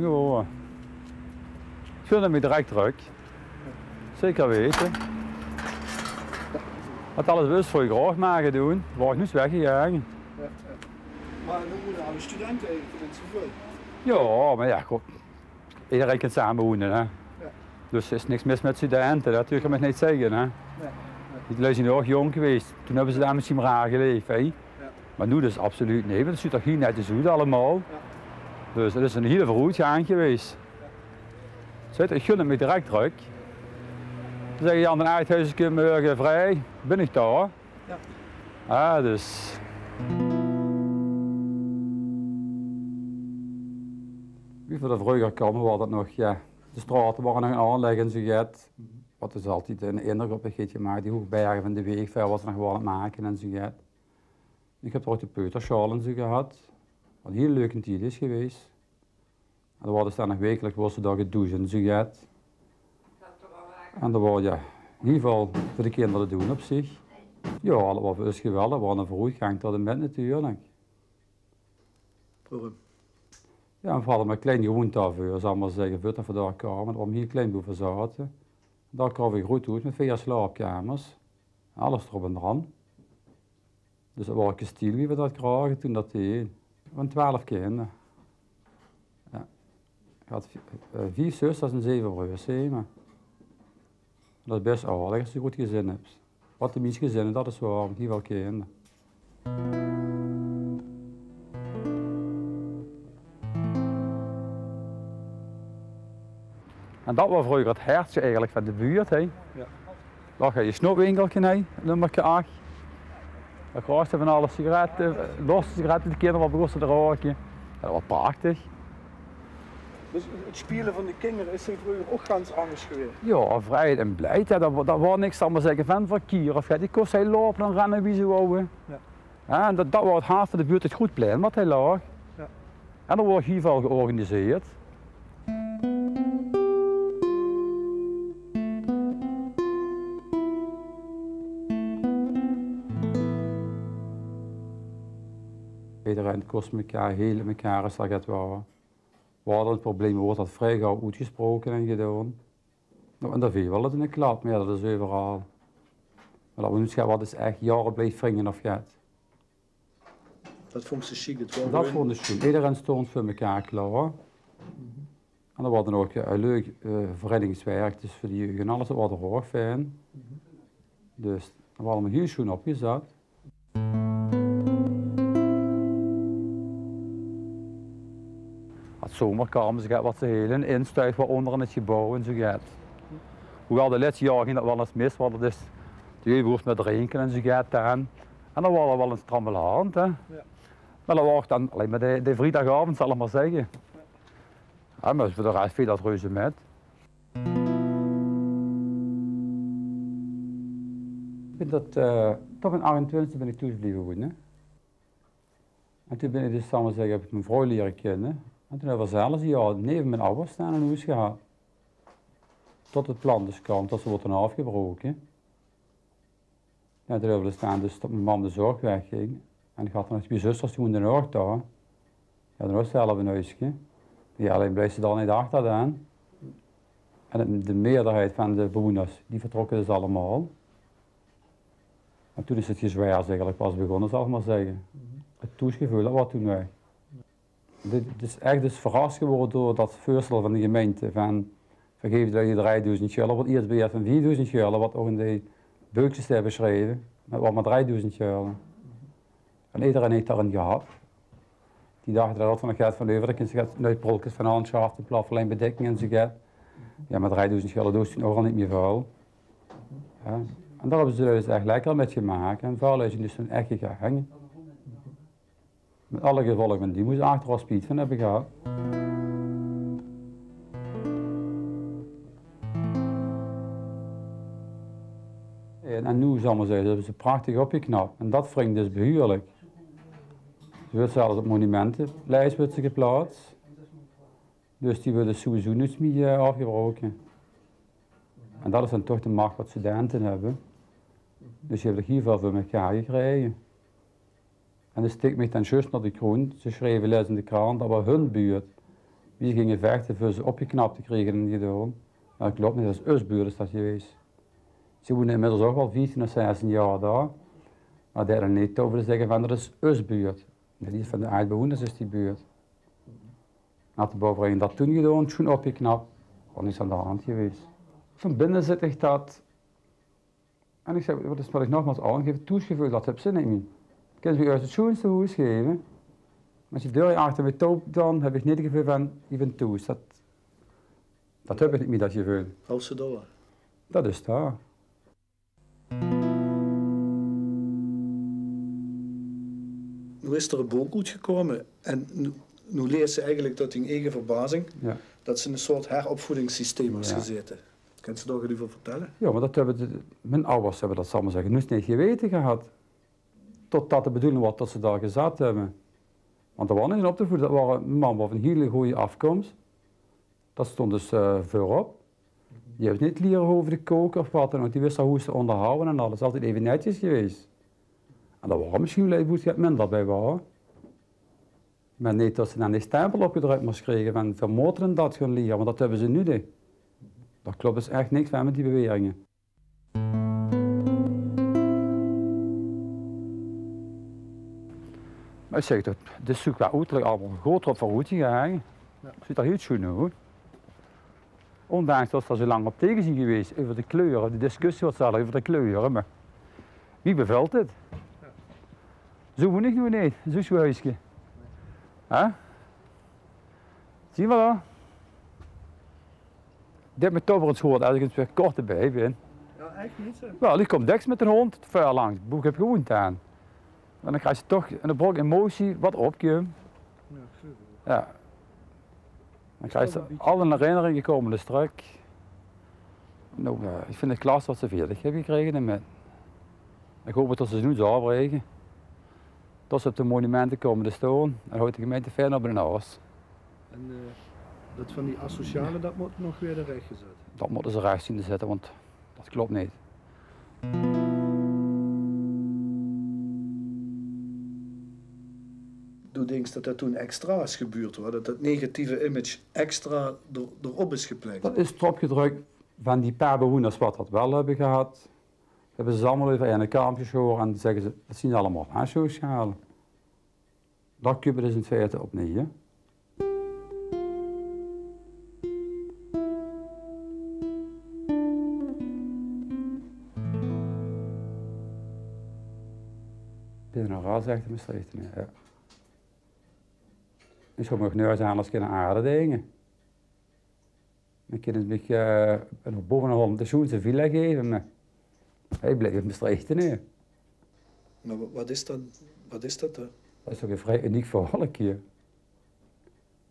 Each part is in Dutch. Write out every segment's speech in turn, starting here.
gewoon. Ik vind het me direct druk. Zeker weten. Wat alles wist voor je graag maken doen, waar ik nu eens weggegaan. Ja. Maar dan moeten alle studenten eigenlijk net zoveel. Ja, maar ja, goed. Iedereen kan samenwonen, hè. Ja. Dus er is niks mis met studenten, dat kun je me niet zeggen, hè. Die zijn nog jong geweest, toen hebben ze daar misschien maar aangeleefd, hè. Ja. Maar nu dus absoluut niet, want het ziet er hier netjes uit allemaal. Ja. Dus dat is een hele vooruitgang geweest. Zit, ik gun het me direct druk. Dan zeg je Jan, een uithuisje morgen vrij, ben ik daar. Ja. Ah, dus. Wie voor de vroeger kwam, was dat nog, ja, de straten waren nog aanleggen en zo gaat. Wat is altijd een indruk op een geetje gemaakt, die hoogbergen van de weeg, ver was nog gewoon aan het maken en zo gaat. Ik heb er ook de peuterschaal en zo gehad, wat een hele leuke tijd is geweest. En dan worden ze nog wekelijks was ze daar gedoucht en zo gaat. En dat was ja, in ieder geval voor de kinderen te doen op zich. Ja, dat was dus geweldig, dat was een vooruitgang tot en met natuurlijk. Waarom? Ja, en vooral met klein groentafvuur, zal ik maar zeggen, voordat we daar kwamen, waar we hier klein boven zaten. Daar kwamen we goed uit met 4 slaapkamers, alles erop en eraan. Dus dat was een kasteel wie we dat kregen toen dat deed. Van 12 kinderen. Ja. Ik had 4 zusters en 7 broers samen. Dat is best aardig als je een goed gezin hebt. Wat de meeste gezinnen, dat is waar, niet wel kinderen. En dat was vroeger het hertje eigenlijk van de buurt. Hè. Ja. Daar ga je snoepwinkeltje heen, nummer 8. Daar krijg van alle sigaretten, losse sigaretten, de kinderen wat begonnen te roken. Ja, dat was prachtig. Dus het spelen van de kinderen is er vroeger ook ganz anders geweest? Ja, vrijheid en blijheid. Ja, dat was niks dan maar zeggen van verkeer. Of ja, die kost hij lopen en rennen wie ze wouden. Ja. Ja, en dat was het hart van de buurt, het goed plein wat hij lag. Ja. En dat wordt hier wel georganiseerd. Iedereen kost elkaar, heel elkaar is dat het waar. Waar dan het probleem wordt dat vrij gauw uitgesproken en gedaan. Nou, en dat viel wel in de klap, maar ja, dat is overal. Maar dat we nu zeggen, wat is echt jaren blijft wringen of gaat. Dat vond ze chic, dat vond ze chic. Iedereen stond voor elkaar klaar. En dat was dan ook een leuk verreddingswerk, dus voor die jeugd en alles, dat was er ook fijn. Dus dat was allemaal heel schoon opgezet. Het zomerkamers gaat wat ze helen, instuif wat onder in het gebouw en zo gaat. Hoewel de laatste jaren ging dat wel eens mis, want het is de jeugd met drinken en zo gaat aan. En dan was er wel een strammelhand. Hè. Ja. Maar dat was dan alleen maar de vrijdagavond, zal ik maar zeggen. Ja, maar voor de rest viel dat reuze met. Ik ben dat, toch in 28 ben ik thuis blijven wonen. En toen ben ik dus samen zeggen, heb ik mijn vrouw leren kennen. En toen hebben we zelfs een jaar neven mijn ouders staan in huis gehad. Tot het plan dus kwam, tot ze wordt afgebroken. En toen hebben we staan dus tot mijn mam de zorg wegging. En ik had nog 2 zusters die woonden ook daar. Ja, dan was zelf een huisje. Ja, alleen bleef ze daar niet achter aan. En de meerderheid van de bewoners, die vertrokken dus allemaal. En toen is het gezwaar eigenlijk pas begonnen, zal ik maar zeggen. Het toesgevoel, dat was toen weg. Dit is echt dus verrast geworden door dat voorstel van de gemeente van vergeef dat je 3000 gulden, wat eerst beheerd van 4000 gulden, wat ook in de beukjes hebben beschreven, maar wat maar 3000 gulden. En iedereen heeft daarin gehad. Die dachten dat van het geld van over, dat je gaat nooit prolkjes van aanschaft, de plaflijn bedekking en zo gaat. Ja, maar 3000 gulden doet het ook al niet meer vuil. Ja. En daar hebben ze dus echt lekker met gemaakt en vuil is dus toen echt gehangen. Met alle gevolgen die moest achteraf spijt van hebben gehad. En nu, zal ik maar zeggen, hebben ze prachtig opgeknapt. En dat wringt dus behuurlijk. Ze wordt zelfs op monumentenlijst wordt ze geplaatst. Dus die worden sowieso niet meer afgebroken. En dat is dan toch de macht wat studenten hebben. Dus je hebt er hier veel voor elkaar gekregen. En dan steekt mij dan juist naar de kroon. Ze schreven les in de krant dat was hun buurt. Wie gingen vechten voor ze opgeknapt te krijgen in die doen. Dat klopt niet, dat is Usbuurt is dat geweest. Ze wonen inmiddels ook wel 15 of 16 jaar daar. Maar daar niet over te zeggen van dat is Usbuurt. Die is van de aardbewoners is die buurt. Had de bouwvereniging dat toen gedaan, toen opgeknapt. Was niets aan de hand geweest. Van binnen zit ik dat. En ik zeg, wat is wat ik nogmaals aangeef, toesgevoel, dat heb ze niet meer. Ik kan ze uit het schoonste huis geven. Als je de deur achter me toe dan heb ik niet het gevoel van, je bent toes. Dat heb ik niet meer, dat gevoel. Als ze door. Dat is daar. Nu is er een boek uitgekomen en nu leert ze eigenlijk tot hun eigen verbazing dat ze in een soort heropvoedingssysteem is gezeten. Kan ze daar iets over vertellen? Ja, maar dat hebben mijn ouders hebben dat samen zeggen, nu niet geweten gehad. Totdat de bedoeling was dat ze daar gezet hebben. Want er was niet op te voeden, dat waren een man van een hele goede afkomst. Dat stond dus voorop. Die heeft niet leren over de koken of wat dan ook, die wist hoe ze onderhouden en alles. Dat is altijd even netjes geweest. En dat waren misschien wel even minder bij waren. Maar niet dat ze dan die stempel opgedrukt moest krijgen van vermoorden dat gaan leren, want dat hebben ze nu niet. Dat klopt dus echt niks van met die beweringen. Maar ik zeg toch, dit is zoek wel uiterlijk allemaal groter op vooruit gegaan. Ja. Ziet er heel schoon uit. Ondanks dat ze zo lang op tegen zijn geweest over de kleuren, de discussie was over de kleuren, maar wie bevelt het? Ja. Zo moet ik nu niet, zo schuisje. Hè? Zie je wel? Dit met toch het schoot als ik het weer kort erbij ben. Ja, echt niet zo. Wel, ik kom deks met een hond, het vuur langs, het boek heb gewoon aan. En dan krijg je toch in de brok emotie wat opkomen. Ja, super. Ja. Dan krijg je al een herinneringen komen dus terug. Nou, ik vind het klas wat ze 40 hebben gekregen met. Ik hoop dat ze nu zo afbreken. Dat ze op de monumenten komen te staan en houdt de gemeente verder op hun huis. En dat van die asocialen, dat moet nog weer recht gezet? Dat moeten ze recht zien te zetten, want dat klopt niet. Du denkt dat dat toen extra is gebeurd, hoor. Dat negatieve image extra erop is geplakt. Dat is erop gedrukt van die paar bewoners wat dat wel hebben gehad. Hebben ze allemaal even in een kamertje gehoord en zeggen ze, dat zien ze allemaal socialen. Dat kun je dus in feite opnieuw. Hè? Dit is een raar zegt me slecht. Ja. Ik zou me nog aan als kunnen aarde dingen. Dan kunnen ze me bovenop de schoense villa geven, maar hij blijft me slecht. Maar wat is dat dan? Dat is toch een vrij uniek verhaal hier.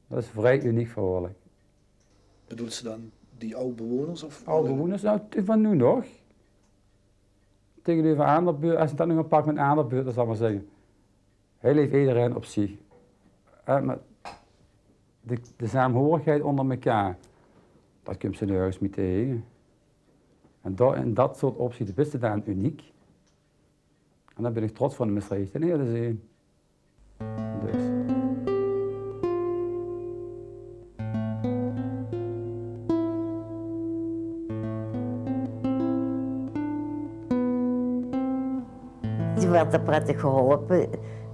Dat is een vrij uniek verhaal. Bedoelt ze dan die oude bewoners? Of oude bewoners? Nou, van nu nog. Tegenover andere buurt, als je dat nog een pak met een andere buurt, dan zal ik maar zeggen. Hij leeft iedereen op zich. Maar de saamhorigheid onder elkaar, dat komt ze nu juist niet tegen. En in dat soort opzichten is het dan uniek. En daar ben ik trots van de Maastricht en heel te zien. Dus. Die werden prettig geholpen.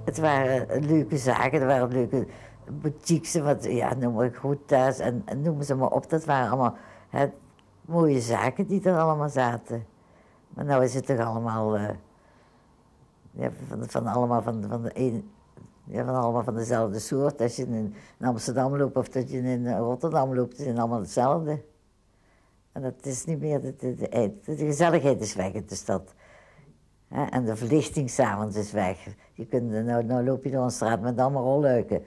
Het waren leuke zaken, er waren leuke boutiques, wat, ja, noem maar goed thuis en noem ze maar op. Dat waren allemaal mooie zaken die er allemaal zaten. Maar nou is het toch allemaal, allemaal van dezelfde soort. Als je in Amsterdam loopt of dat je in Rotterdam loopt, het zijn allemaal hetzelfde. En dat is niet meer, de gezelligheid is weg in de stad. En de verlichting s'avonds is weg. Nou loop je door een straat met allemaal rolluiken.